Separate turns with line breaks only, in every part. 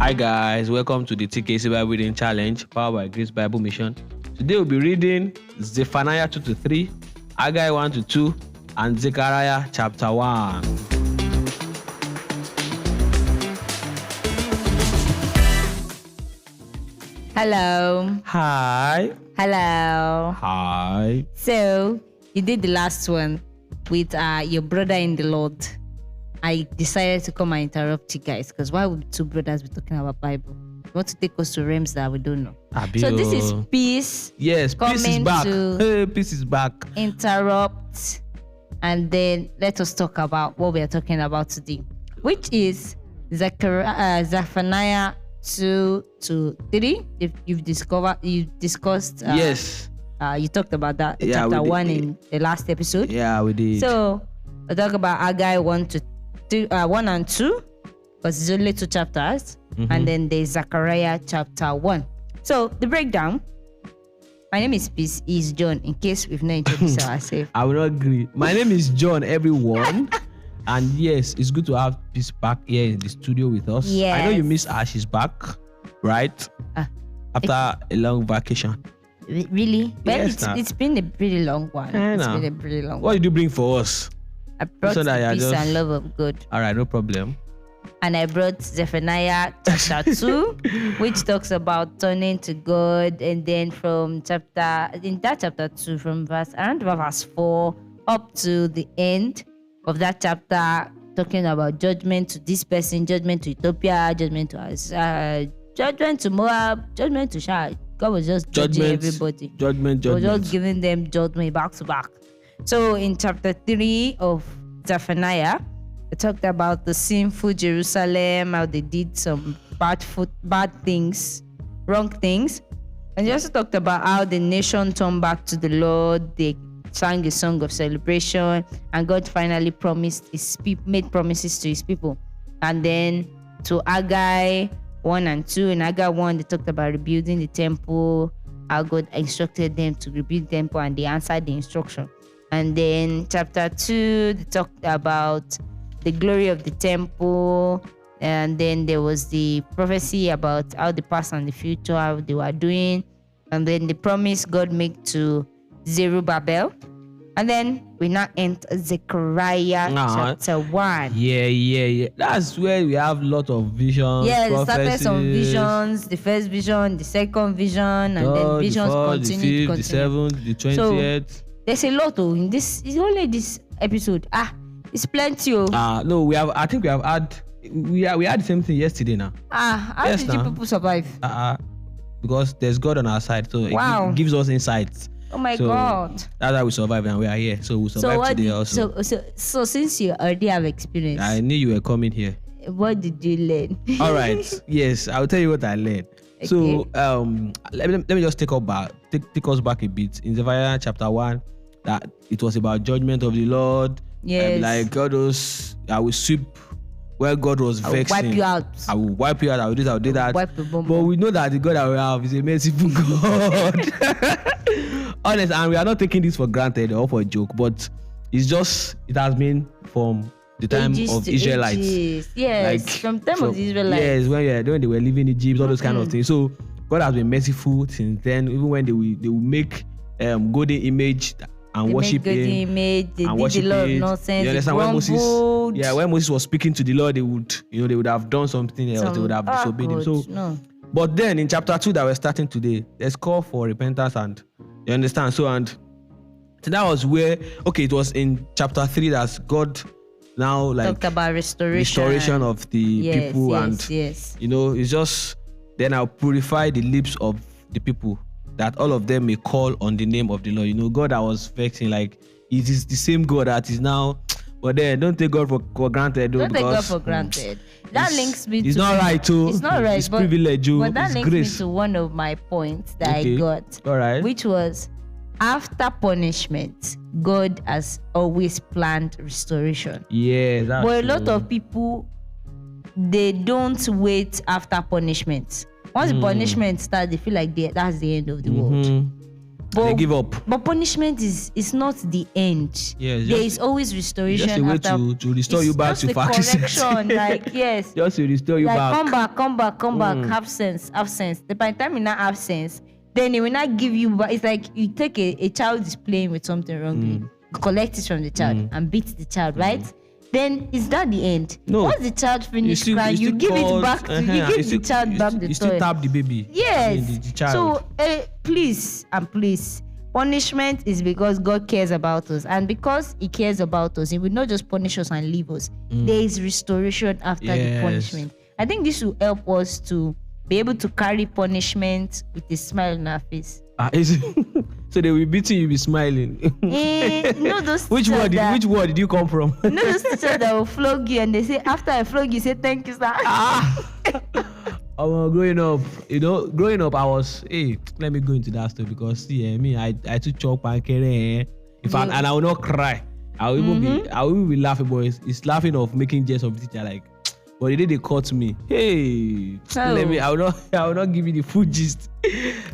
Hi guys, welcome to the TKC Bible Reading Challenge powered by Grace Bible Mission. Today we'll be reading Zephaniah 2-3, Haggai 1-2, and Zechariah chapter 1.
Hello.
Hi.
Hello.
Hi.
So, you did the last one with your brother in the Lord. I decided to come and interrupt you guys because why would two brothers be talking about Bible? You want to take us to realms that we don't know. So this is Peace.
Yes, Peace is back. Hey, Peace is back.
Interrupt, and then let us talk about what we are talking about today, which is Zephaniah 2-3. If you've discussed.
Yes.
You talked about that
Yeah,
chapter 1 in the last episode.
Yeah, we did.
So we'll talk about Haggai 1 and 2, because it's only 2 chapters, and then there's Zechariah chapter 1. So the breakdown. My name is Peace. Is John. In case we've not introduced ourselves.
I will not agree. My name is John, everyone. And yes, it's good to have Peace back here in the studio with us.
Yes.
I know you miss her. She's back, right? After a long vacation.
Really? Well,
Yes,
it's been a pretty long one. It's been a pretty long
What
one.
did you bring for us?
I brought
So that
the
you're
peace
just-
and love of God.
All right, no problem.
And I brought Zephaniah chapter 2, which talks about turning to God. And then in that chapter 2, from around verse 4 up to the end of that chapter, talking about judgment to this person, judgment to Ethiopia, judgment to us, judgment to Moab, judgment to Shah. God was just judging everybody.
Judgment.
He was just giving them judgment back to back. So in chapter 3 of Zephaniah, it talked about the sinful Jerusalem, how they did some bad things, wrong things. And he also talked about how the nation turned back to the Lord. They sang a song of celebration, and God finally made promises to his people. And then to Haggai 1 and 2. In Haggai 1, they talked about rebuilding the temple, how God instructed them to rebuild the temple, and they answered the instruction. And then chapter 2, they talked about the glory of the temple, and then there was the prophecy about how the past and the future, how they were doing, and then the promise God made to Zerubbabel. And then we now enter Zechariah chapter 1.
Yeah. That's where we have a lot of visions.
Yeah, they started
prophecies.
some visions. The first vision, the second vision, and then visions continued.
The 7th, the 20th.
There's a lot in this. It's only this episode. It's plenty.
No, we have. I think we have had. We had the same thing yesterday now.
How
Yes,
did you
now.
people survive?
Because there's God on our side, so
Wow.
it gives us insights.
Oh my
So
God.
that's how we survive, and we are here. So we survive today also.
So since you already have experience,
I knew you were coming here.
what did you learn?
All right. Yes, I'll tell you what I learned.
Okay.
So let me just take us back a bit. In Zephaniah chapter 1, that it was about judgment of the Lord.
Yes.
Like God was, I will sweep where God was vexing.
Wipe you out.
I will wipe you out. I will do this. I will do that.
Wipe the bum.
But we know that the God that we have is a merciful God. Honest, and we are not taking this for granted or for a joke, but it has been from the time
Ages
of
to
Israelites.
ages. Yes,
Like,
from time of the Israelites.
Yes, when they were living in Egypt, all those kind of things. So God has been merciful since then. Even when they will make golden image and worship Him.
They
and
did a
worship
lot of
it.
nonsense.
You
They
understand?
grumbled.
When Moses was speaking to the Lord, they would have done something else. They would have disobeyed him. So,
no.
but then in chapter 2 that we're starting today, there's call for repentance, and you understand. So that was where it was in chapter 3 that God now
Talked about restoration
of the people,
yes.
It's just then I'll purify the lips of the people, that all of them may call on the name of the Lord. God that was vexing, like it is the same God that is now. But then don't take God for granted.
Don't take God for granted. That links me to.
It's not right, too.
It's not right.
It's privilege,
but that
it's
links
grace.
me to one of my points that I got.
All right.
Which was, after punishment, God has always planned restoration.
Yeah, that's
But a
true.
lot of people, they don't wait after punishment. Once the punishment starts, they feel like that's the end of the world.
They give up.
But punishment is not the end.
Yes,
There is always restoration.
Just a way
after,
to restore you back to
just a
factory
correction. Like, yes.
Just to restore you
Like,
back.
come back. Have sense. The by the time you not have sense, then they will not give you. But it's like you take a child is playing with something wrongly, collect it from the child and beat the child, right? Then is that the end?
No.
Once the child finishes
still-
crying, you
still
give
call-
it back to you give the child back the
You still
toy.
tap the baby.
Yes.
I mean, the child.
So please, punishment is because God cares about us, and because He cares about us, He will not just punish us and leave us. There is restoration after the
Yes.
punishment. I think this will help us to be able to carry punishment with a smile on our face.
So they will be beating you, be smiling.
Those
Which
teachers
word did you come from?
those teachers that will flog you and they say after I flog you, say thank you, sir.
Growing up, I was, let me go into that story because see, I took chalk and and I will not cry. I will even be laughing, but it's laughing of making jest of the teacher, like. But the day they caught me, I will not give you the full gist.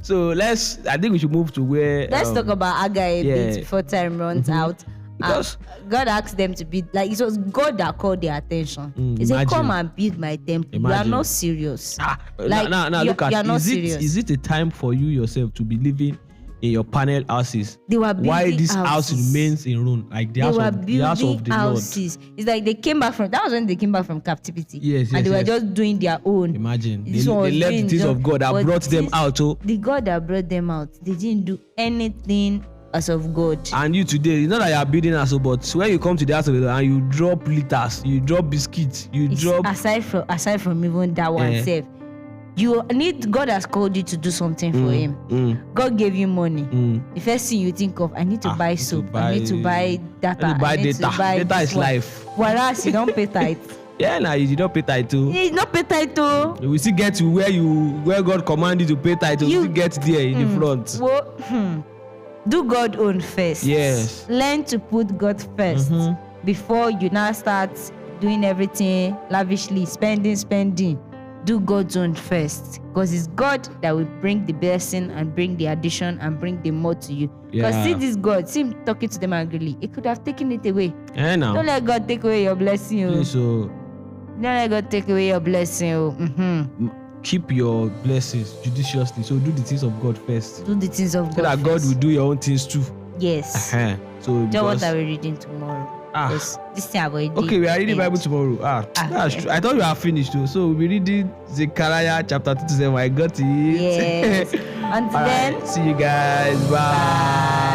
So I think we should move to where.
Let's talk about Haggai a bit before time runs out.
Because
God asked them to build, like it was God that called their attention. He said, "Come and build my temple." You are not serious.
Now look at,
you are not
is
serious.
it a time for you yourself to be living in your panel houses?
They were building
Why this
houses.
house remains in ruin, like the
They
house
were
of the Lord.
houses. It's like they came back from. That was when they came back from captivity.
Yes,
and they were
yes.
just doing their own.
Imagine
This
they
one was
left the
doing
things of God that
but
brought them
this-
out. Oh,
The God that brought them out, they didn't do anything as of God.
and you today, it's not that you are building house, but when you come to the house of the Lord and you drop litters, you drop biscuits, you
It's
drop.
aside from even that one
Yeah.
self. God has called you to do something for Him. God gave you money. The first thing you think of, I need to buy soap, I need to buy data,
buy
I need
data.
to buy
Data
this
is
one.
life.
Whereas you don't pay tithe.
Yeah, now you did not pay tithe too.
It's not pay tithe too.
We still get to where God commanded you to pay tithe. We
You-
still get there in the front.
Well, do God own first.
Yes.
Learn to put God first before you now start doing everything lavishly, spending. Do God's own first, because it's God that will bring the blessing and bring the addition and bring the more to you. Because
Yeah.
see this God, see him talking to them angrily. He could have taken it away.
Eh, now.
Don't let God take away your blessing. Oh.
Please, so
Don't let God take away your blessing. Oh.
keep your blessings judiciously. So do the things of God first.
Do the things of
So
God.
that God
first.
will do your own things too.
Yes.
So
Just what
because-
are we reading tomorrow?
Ah.
Because this thing I've already.
Okay, we are reading
end.
Bible tomorrow. That's
okay.
true. I thought you are finished too. So we'll be reading Zechariah chapter 2 to 7. I got it.
Yes. Until
All
then.
right. See you guys. Bye.
Bye.